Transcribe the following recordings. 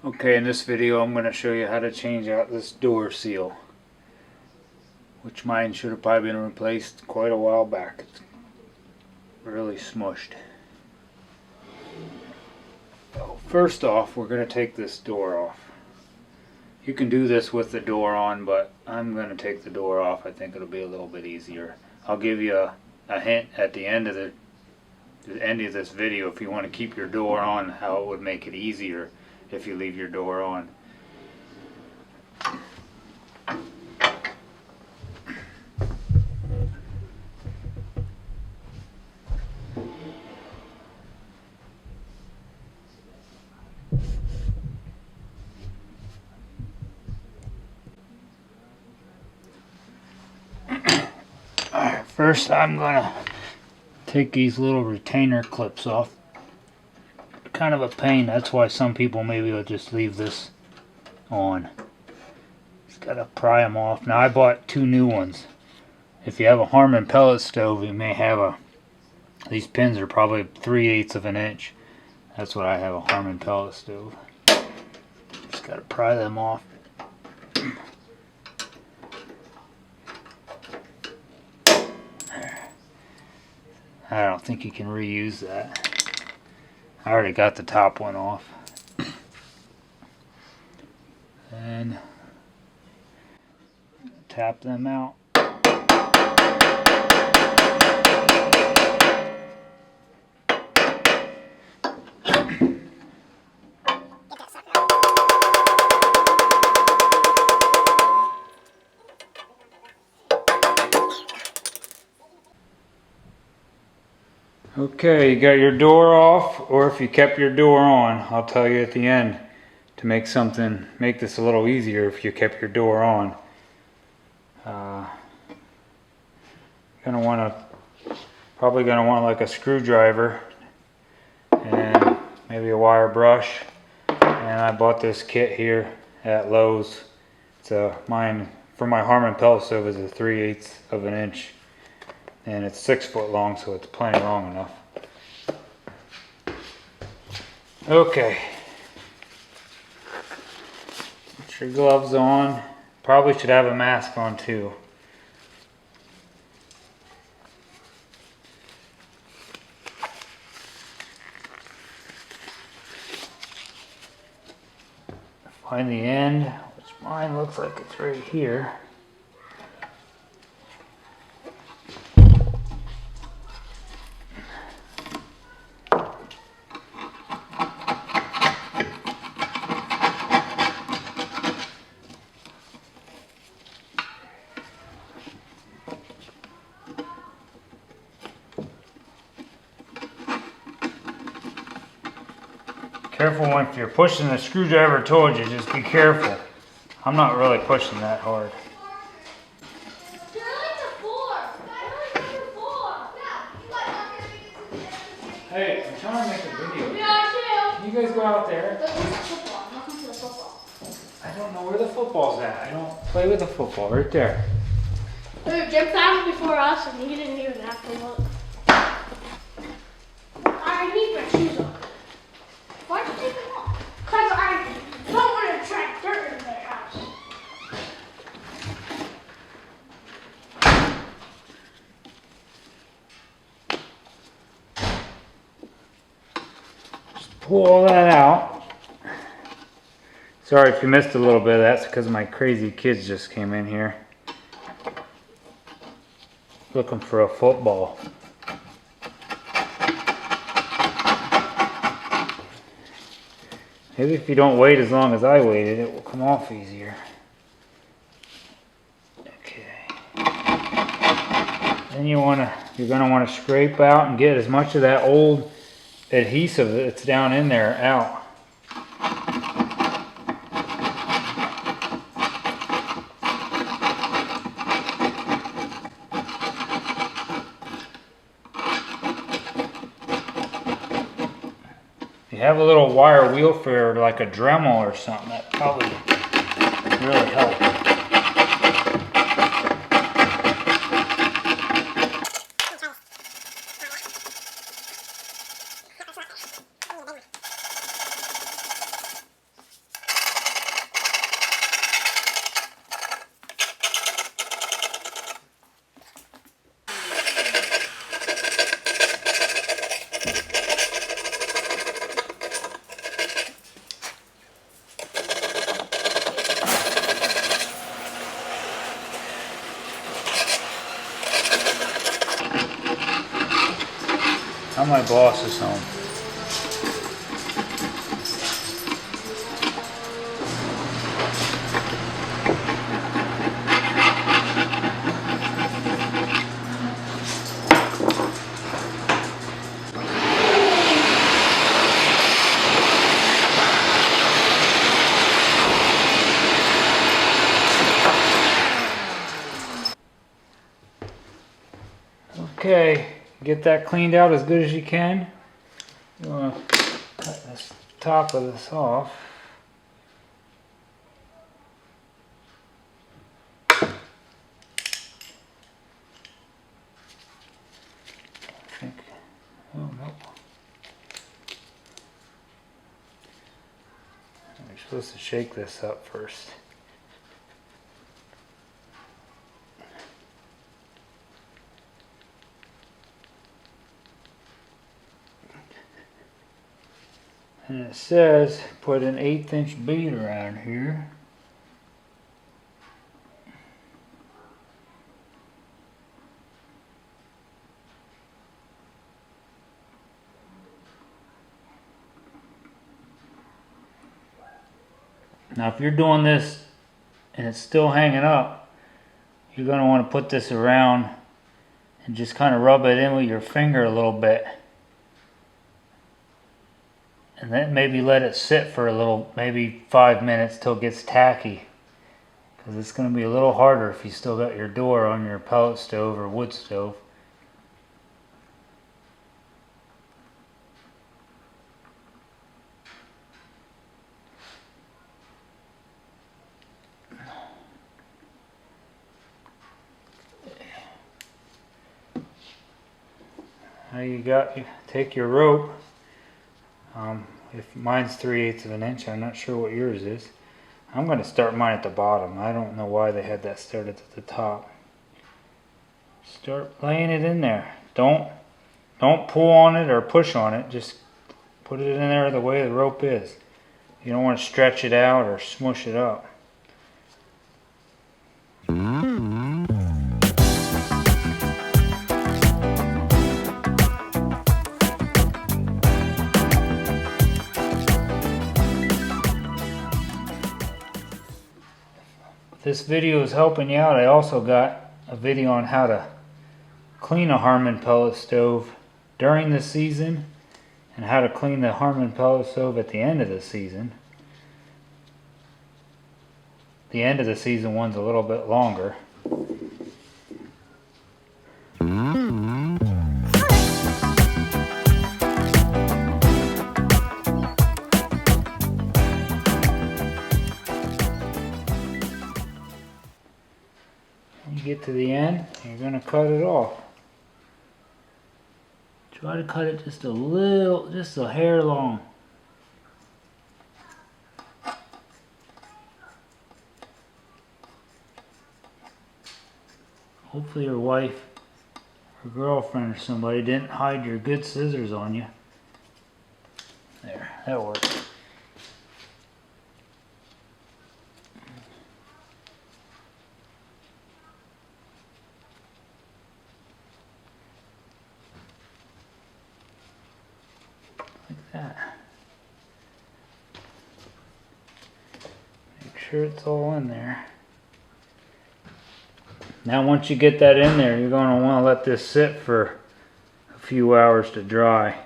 Okay, in this video I'm going to show you how to change out this door seal, which mine should have probably been replaced quite a while back. It's really smushed. So first off, we're going to take this door off. You can do this with the door on, but I'm going to take the door off. I think it'll be a little bit easier. I'll give you a hint at the end of this video if you want to keep your door on, how it would make it easier if you leave your door on. Alright, first I'm gonna take these little retainer clips off. Kind of a pain, that's why some people maybe will just leave this on. Just gotta pry them off. Now I bought two new ones. If you have a Harmon pellet stove, you may have these pins are probably 3/8 of an inch. That's what I have, a Harmon pellet stove. Just gotta pry them off. I don't think you can reuse that. I already got the top one off. And tap them out. Okay, you got your door off, or if you kept your door on, I'll tell you at the end to make this a little easier if you kept your door on. Probably gonna want like a screwdriver and maybe a wire brush. And I bought this kit here at Lowe's. It's mine for my Harmon pellet stove is a 3/8 of an inch. And it's 6 foot long, so it's plenty long enough. Okay. Put your gloves on. Probably should have a mask on too. Find the end, which mine looks like it's right here. Careful if you're pushing the screwdriver towards you, just be careful. I'm not really pushing that hard. Hey, I'm trying to make a video. Can you guys go out there? Welcome to the football. I don't know where the football's at. I don't play with the football. Right there. Jim found it before us and he didn't even have to look. I need my shoes on. Why'd you take them off? Because I don't want to attract dirt in their house. Just pull all that out. Sorry if you missed a little bit of that. It's because my crazy kids just came in here looking for a football. Maybe if you don't wait as long as I waited, it will come off easier. Okay. Then you're gonna want to scrape out and get as much of that old adhesive that's down in there out. If you have a little wire wheel for like a Dremel or something, that probably really help. my boss is home. Okay, get that cleaned out as good as you can. You want to cut this top of this off. I think, oh no. You're supposed to shake this up first. And it says put an 1/8 inch bead around here. Now if you're doing this and it's still hanging up, you're going to want to put this around and just kind of rub it in with your finger a little bit. And then maybe let it sit for a little, maybe 5 minutes till it gets tacky. Because it's going to be a little harder if you still got your door on your pellet stove or wood stove. Now you take your rope. If mine's 3/8 of an inch, I'm not sure what yours is. I'm going to start mine at the bottom. I don't know why they had that started at the top. Start laying it in there. Don't pull on it or push on it. Just put it in there the way the rope is. You don't want to stretch it out or smush it up. This video is helping you out. I also got a video on how to clean a Harman pellet stove during the season and how to clean the Harman pellet stove at the end of the season. The end of the season one's a little bit longer. You get to the end, you're going to cut it off. Try to cut it just a little, just a hair long. Hopefully your wife or girlfriend or somebody didn't hide your good scissors on you. There, that works. Like that. Make sure it's all in there. Now once you get that in there, you're going to want to let this sit for a few hours to dry.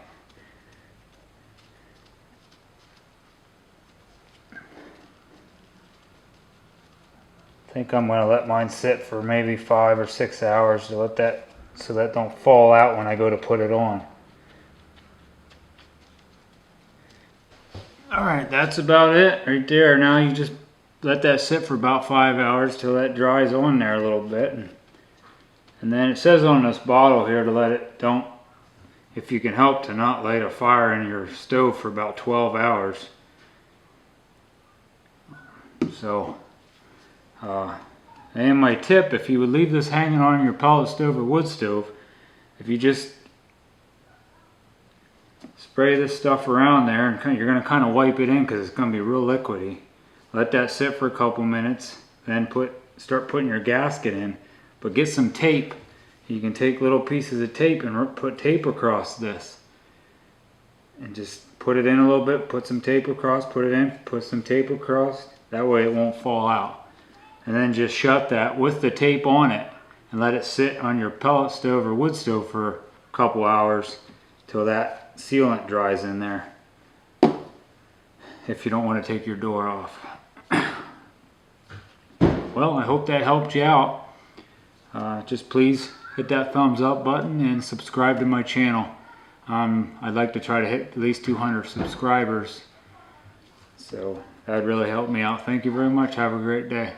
I think I'm going to let mine sit for maybe 5 or 6 hours to let that, so that don't fall out when I go to put it on. Alright, that's about it right there. Now you just let that sit for about 5 hours till that dries on there a little bit. And then it says on this bottle here to let it, if you can help, to not light a fire in your stove for about 12 hours. So, and my tip, if you would leave this hanging on your pellet stove or wood stove, if you just spray this stuff around there, and you're going to kind of wipe it in because it's going to be real liquidy. Let that sit for a couple minutes, then start putting your gasket in. But get some tape. You can take little pieces of tape and put tape across this. and just put it in a little bit, put some tape across, put it in, put some tape across. That way it won't fall out. And then just shut that with the tape on it and let it sit on your pellet stove or wood stove for a couple hours till that sealant dries in there, if you don't want to take your door off. Well, I hope that helped you out. Just please hit that thumbs up button and subscribe to my channel. I'd like to try to hit at least 200 subscribers. So that'd really help me out. Thank you very much. Have a great day.